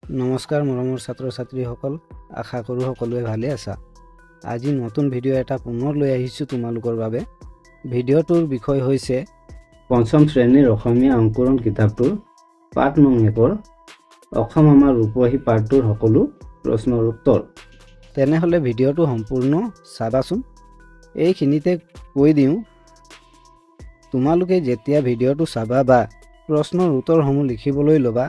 নমস্কাৰ মৰমৰ ছাত্ৰ ছাত্ৰীসকল, আশা কৰোঁ সকলোৱে ভালে আছা। আজি নতুন ভিডিঅ' এটা পুনৰ লৈ আহিছোঁ তোমালোকৰ বাবে। ভিডিঅ'টোৰ বিষয় হৈছে পঞ্চম শ্ৰেণীৰ অসমীয়া অংকুৰণ কিতাপটোৰ পাঠ নং 1 অসম আমাৰ ৰূপহী পাঠটোৰ সকলো প্ৰশ্নৰ উত্তৰ। তেনেহ'লে ভিডিঅ'টো সম্পূৰ্ণ চাবাচোন। এইখিনিতে কৈ দিওঁ, তোমালোকে যেতিয়া ভিডিঅ'টো চাবা বা প্ৰশ্নৰ উত্তৰসমূহ লিখিবলৈ ল'বা,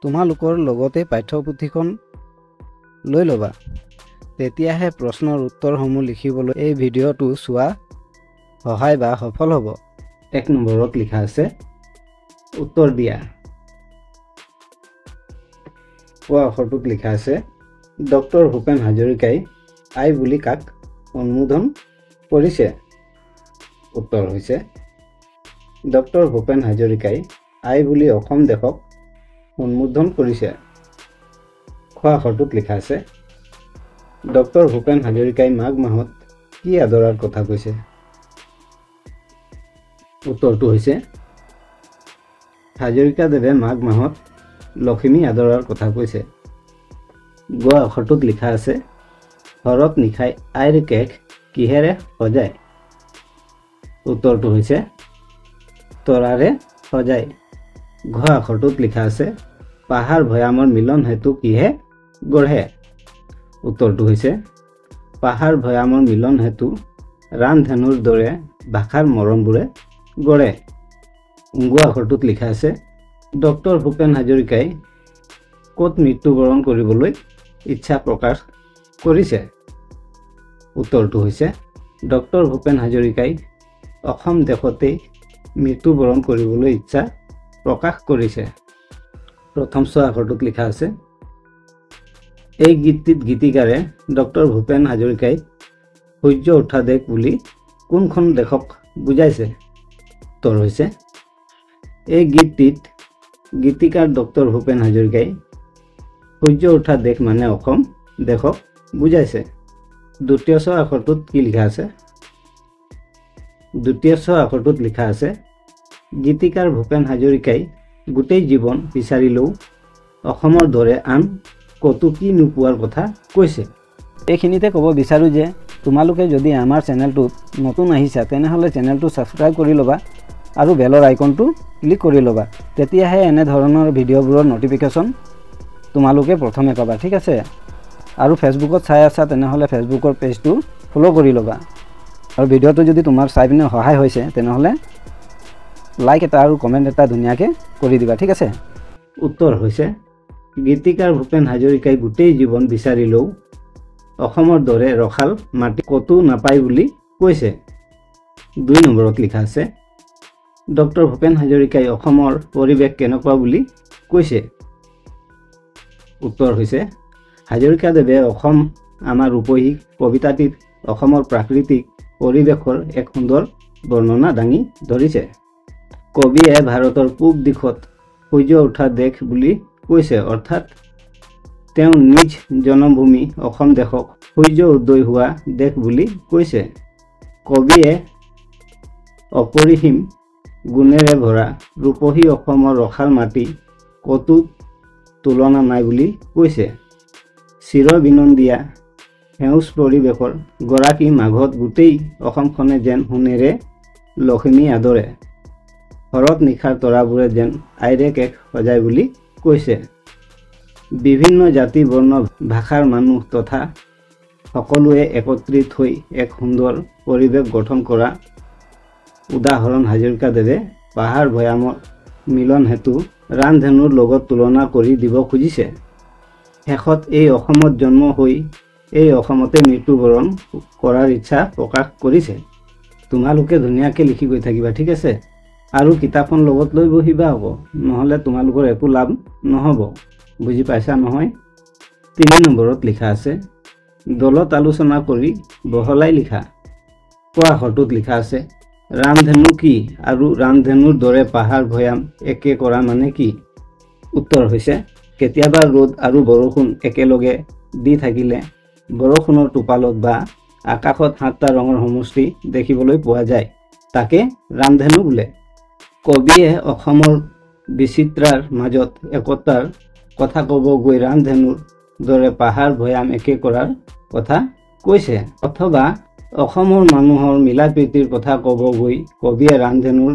তোমালোকৰ লগতে পাঠ্যপুথিখন লৈ ল'বা। তেতিয়াহে প্ৰশ্নৰ উত্তৰসমূহ লিখিবলৈ এই ভিডিঅ'টো চোৱা সহায় বা সফল হ'ব। 1 নম্বৰত লিখা আছে উত্তৰ দিয়া। কোৱা আখৰটোত লিখা আছে ডক্টৰ ভূপেন হাজৰিকাই আই বুলি কাক অনুমোদন কৰিছে? উত্তৰ হৈছে ডক্টৰ ভূপেন হাজৰিকাই আই বুলি অসম দেশক অনুমোদন কৰিছে। খোৱা আখৰটোত লিখা আছে ডক্টৰ ভূপেন হাজৰিকাই মাঘ মাহত কি আদৰাৰ কথা কৈছে? উত্তৰটো হৈছে হাজৰিকাদেৱে মাঘ মাহত লখিমী আদৰাৰ কথা কৈছে। গ আখৰটোত লিখা আছে হৰত নিশাই আইৰ কেক কিহেৰে সজায়? উত্তৰটো হৈছে তৰাৰে সজায়। ঘ আখৰটোত লিখা আছে পাহাৰ ভৈয়ামৰ মিলন হেতু কিহে গঢ়ে? উত্তৰটো হৈছে পাহাৰ ভৈয়ামৰ মিলন হেতু ৰামধেনুৰ দৰে ভাষাৰ মৰমবোৰে গঢ়ে। গ আখৰটোত লিখা আছে ডক্টৰ ভূপেন হাজৰিকাই ক'ত মৃত্যুবৰণ কৰিবলৈ ইচ্ছা প্ৰকাশ কৰিছে? উত্তৰটো হৈছে ডক্টৰ ভূপেন হাজৰিকাই অসম দেশতেই মৃত্যুবৰণ কৰিবলৈ ইচ্ছা প্ৰকাশ কৰিছে। প্ৰথম ছ আখৰটোত লিখা আছে এই গীতটিত গীতিকাৰে ডক্টৰ ভূপেন হাজৰিকাই সূৰ্য উঠা দেশ বুলি কোনখন দেশক বুজাইছে? উত্তৰ হৈছে এই গীতটিত গীতিকাৰ ডক্টৰ ভূপেন হাজৰিকাই সূৰ্য উঠা দেশ মানে অসম দেশক বুজাইছে। দ্বিতীয় ছ আখৰটোত কি লিখা আছে? দ্বিতীয় ছ আখৰটোত লিখা আছে গীতিকাৰ ভূপেন হাজৰিকাই গোটেই জীৱন বিচাৰিলেও অসমৰ দৰে আন ক'তো কি নোপোৱাৰ কথা কৈছে। এইখিনিতে ক'ব বিচাৰোঁ যে তোমালোকে যদি আমাৰ চেনেলটোত নতুন আহিছা তেনেহ'লে চেনেলটো ছাবস্ক্ৰাইব কৰি ল'বা আৰু বেলৰ আইকনটো ক্লিক কৰি ল'বা। তেতিয়াহে এনেধৰণৰ ভিডিঅ'বোৰৰ ন'টিফিকেশ্যন তোমালোকে প্ৰথমে পাবা, ঠিক আছে? আৰু ফেচবুকত চাই আছা তেনেহ'লে ফেচবুকৰ পেজটো ফ'ল' কৰি ল'বা। আৰু ভিডিঅ'টো যদি তোমাৰ চাই পিনে সহায় হৈছে তেনেহ'লে লাইক এটা আৰু কমেণ্ট এটা ধুনীয়াকৈ কৰি দিবা, ঠিক আছে? উত্তৰ হৈছে গীতিকাৰ ভূপেন হাজৰিকাই গোটেই জীৱন বিচাৰিলেও অসমৰ দৰে ৰসাল মাটি ক'তো নাপায় বুলি কৈছে। 2 নম্বৰত লিখা আছে ডক্টৰ ভূপেন হাজৰিকাই অসমৰ পৰিৱেশ কেনেকুৱা বুলি কৈছে? উত্তৰ হৈছে হাজৰিকাদেৱে অসম আমাৰ ৰূপহী কবিতাটিত অসমৰ প্ৰাকৃতিক পৰিৱেশৰ এক সুন্দৰ বৰ্ণনা দাঙি ধৰিছে। কবিয়ে ভাৰতৰ পূব দিশত সূৰ্য উঠা দেশ বুলি কৈছে, অৰ্থাৎ তেওঁ নিজ জন্মভূমি অসম দেশক সূৰ্য উদয় হোৱা দেশ বুলি কৈছে। কবিয়ে অপৰিসীম গুণেৰে ভৰা ৰূপহী অসমৰ ৰসাল মাটি ক'তো তুলনা নাই বুলি কৈছে। চিৰ বিনন্দীয়া সেউজ পৰিৱেশৰ গৰাকী মাঘত গোটেই অসমখনে যেন সোণেৰে লখিমী আদৰে, হৰত নিশাৰ তৰাবোৰে যেন আইৰে কেক সজায় বুলি কৈছে। বিভিন্ন জাতি বৰ্ণ ভাষাৰ মানুহ তথা সকলোৱে একত্ৰিত হৈ এক সুন্দৰ পৰিৱেশ গঠন কৰা উদাহৰণ হাজৰিকাদেৱে পাহাৰ ভৈয়ামৰ মিলন হেতু ৰামধেনুৰ লগত তুলনা কৰি দিব খুজিছে। শেষত এই অসমত জন্ম হৈ এই অসমতে মৃত্যুবৰণ কৰাৰ ইচ্ছা প্ৰকাশ কৰিছে। তোমালোকে ধুনীয়াকৈ লিখি গৈ থাকিবা, ঠিক আছে? আৰু কিতাপখন লগত লৈ বহিবা হ'ব, নহ'লে তোমালোকৰ একো লাভ নহ'ব। বুজি পাইছা নহয়? 3 নম্বৰত লিখা আছে দলত আলোচনা কৰি বহলাই লিখা। কোৱা আখৰটোত লিখা আছে ৰামধেনু কি আৰু ৰামধেনুৰ দৰে পাহাৰ ভৈয়াম একে কৰা মানে কি? উত্তৰ হৈছে কেতিয়াবা ৰ'দ আৰু বৰষুণ একেলগে দি থাকিলে বৰষুণৰ টোপালত বা আকাশত 7টা ৰঙৰ সমষ্টি দেখিবলৈ পোৱা যায়, তাকে ৰামধেনু বোলে। কবিয়ে অসমৰ বিচিত্ৰাৰ মাজত একতাৰ কথা ক'ব গৈ ৰামধেনুৰ দৰে পাহাৰ ভৈয়াম একে কৰাৰ কথা কৈছে। অথবা অসমৰ মানুহৰ মিলা প্ৰীতিৰ কথা ক'ব গৈ কবিয়ে ৰামধেনুৰ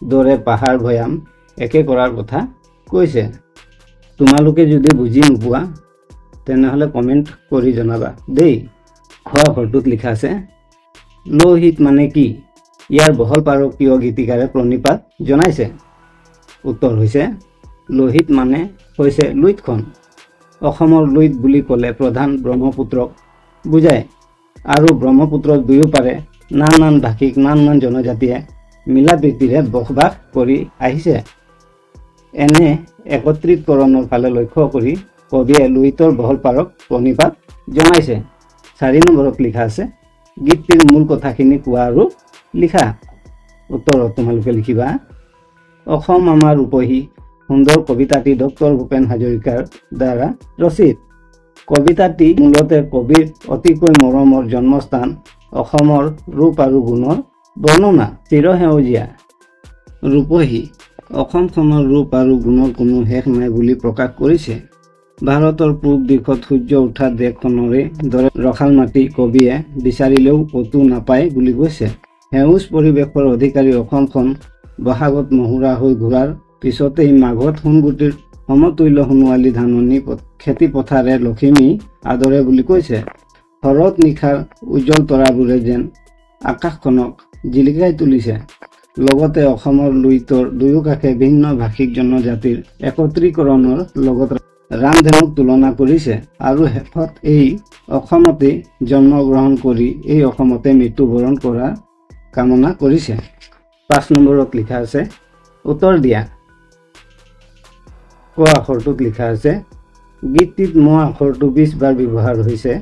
দৰে পাহাৰ ভৈয়াম একে কৰাৰ কথা কৈছে। তোমালোকে যদি বুজি নোপোৱা তেনেহ'লে কমেণ্ট কৰি জনাবা দেই। খ আখৰটোত লিখা আছে লোহিত মানে কি? ইয়াৰ বহল পাৰকীয় গীতিকাৰে প্ৰণিপাত জনাইছে। উত্তৰ হৈছে লোহিত মানে হৈছে লুইতখন। অসমৰ লুইত বুলি ক'লে প্ৰধান ব্ৰহ্মপুত্ৰক বুজায় আৰু ব্ৰহ্মপুত্ৰৰ দুয়োপাৰে নান ভাষিক নান জনজাতিয়ে মিলা প্ৰীতিৰে বসবাস কৰি আহিছে। এনে একত্ৰিতকৰণৰ ফালে লক্ষ্য কৰি কবিয়ে লুইতৰ বহল পাৰক প্ৰণিপাত জনাইছে। 4 নম্বৰত লিখা আছে গীতটিৰ মূল কথাখিনি কোৱা আৰু লিখা। উত্তৰত তোমালোকে লিখিবা অসম আমাৰ ৰূপহী সুন্দৰ কবিতাটি ডক্টৰ ভূপেন হাজৰিকাৰ দ্বাৰা ৰচিত। কবিতাটি মূলতে কবিৰ অতিকৈ মৰমৰ জন্মস্থান অসমৰ ৰূপ আৰু গুণৰ বৰ্ণনা। চিৰসেউজীয়া ৰূপহী অসমখনৰ ৰূপ আৰু গুণৰ কোনো শেষ নাই বুলি প্ৰকাশ কৰিছে। ভাৰতৰ পূব দিশত সূৰ্য উঠা দেশখনৰে দৰে ৰসাল মাটি কবিয়ে বিচাৰিলেও ক'তো নাপায় বুলি কৈছে। সেউজ পৰিৱেশৰ অধিকাৰী অসমখন বহাগত মহুৰা হৈ ঘূৰাৰ পিছতেই মাঘত সোণগুটিৰ সমতুল্য সোণোৱালী ধাননি খেতি পথাৰে লখিমী আদৰে বুলি কৈছে। শৰৎ নিশাৰ উজ্জ্বল তৰাবোৰে যেন আকাশখনক জিলিকাই তুলিছে। লগতে অসমৰ লুইতৰ দুয়োকাষে ভিন্ন ভাষিক জনজাতিৰ একত্ৰীকৰণৰ লগত ৰামধেনুক তুলনা কৰিছে আৰু শেষত এই অসমতে জন্মগ্ৰহণ কৰি এই অসমতে মৃত্যুবৰণ কৰাৰ কামনা কৰিছে। 5 নম্বৰত লিখা আছে উত্তৰ দিয়া। ক আখৰটোত লিখা আছে গীতটিত ম আখৰটো 20 বাৰ ব্যৱহাৰ হৈছে।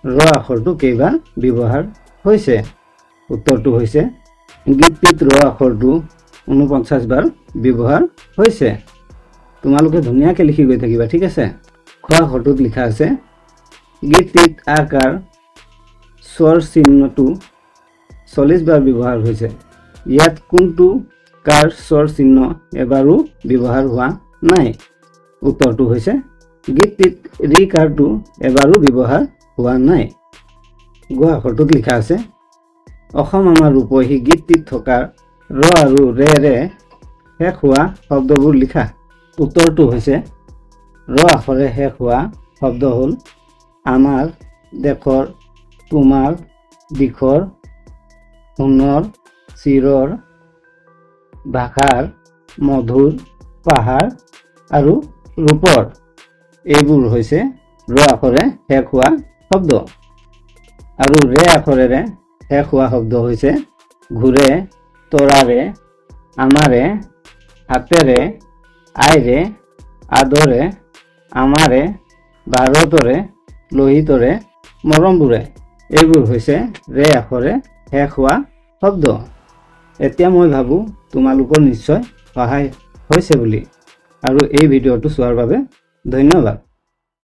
ৰ আখৰটো কেইবাৰ ব্যৱহাৰ হৈছে? উত্তৰটো হৈছে গীতটিত ৰ আখৰটো 49 বাৰ ব্যৱহাৰ হৈছে। তোমালোকে ধুনীয়াকৈ লিখি গৈ থাকিবা, ঠিক আছে। খ আখৰটোত লিখা আছে গীতটিত আকাৰ স্বৰ চিহ্নটো 40 বাৰ ব্যৱহাৰ হৈছে। ইয়াত কোনটো কাৰ স্বৰ চিহ্ন এবাৰো ব্যৱহাৰ হোৱা নাই? উত্তৰটো হৈছে গীতটিত ৰি কাৰটো এবাৰো ব্যৱহাৰ হোৱা নাই। গ আখৰটোত লিখা আছে অসম আমাৰ ৰূপহী গীতটিত থকা ৰ আৰু ৰে শেষ হোৱা শব্দবোৰ লিখা। উত্তৰটো হৈছে ৰ আখৰে শেষ হোৱা শব্দ হ'ল আমাৰ, দেশৰ, তোমাৰ, দিশৰ, সোণৰ, চিৰৰ, ভাষাৰ, মধুৰ, পাহাৰ আৰু ৰূপৰ। এইবোৰ হৈছে ৰ আখৰে শেষ হোৱা শব্দ। আৰু ৰে আখৰেৰে শেষ হোৱা শব্দ হৈছে ঘূৰে, তৰাৰে, আমাৰে, হাতেৰে, আইৰে, আদৰে, আমাৰে, ভাৰতৰে, লোহিতৰে, মৰমবোৰে। এইবোৰ হৈছে ৰে আখৰে শেষ হোৱা শব্দ। এতিয়া মই ভাবোঁ তোমালোকৰ নিশ্চয় সহায় হৈছে বুলি। আৰু এই ভিডিঅ'টো চোৱাৰ বাবে ধন্যবাদ।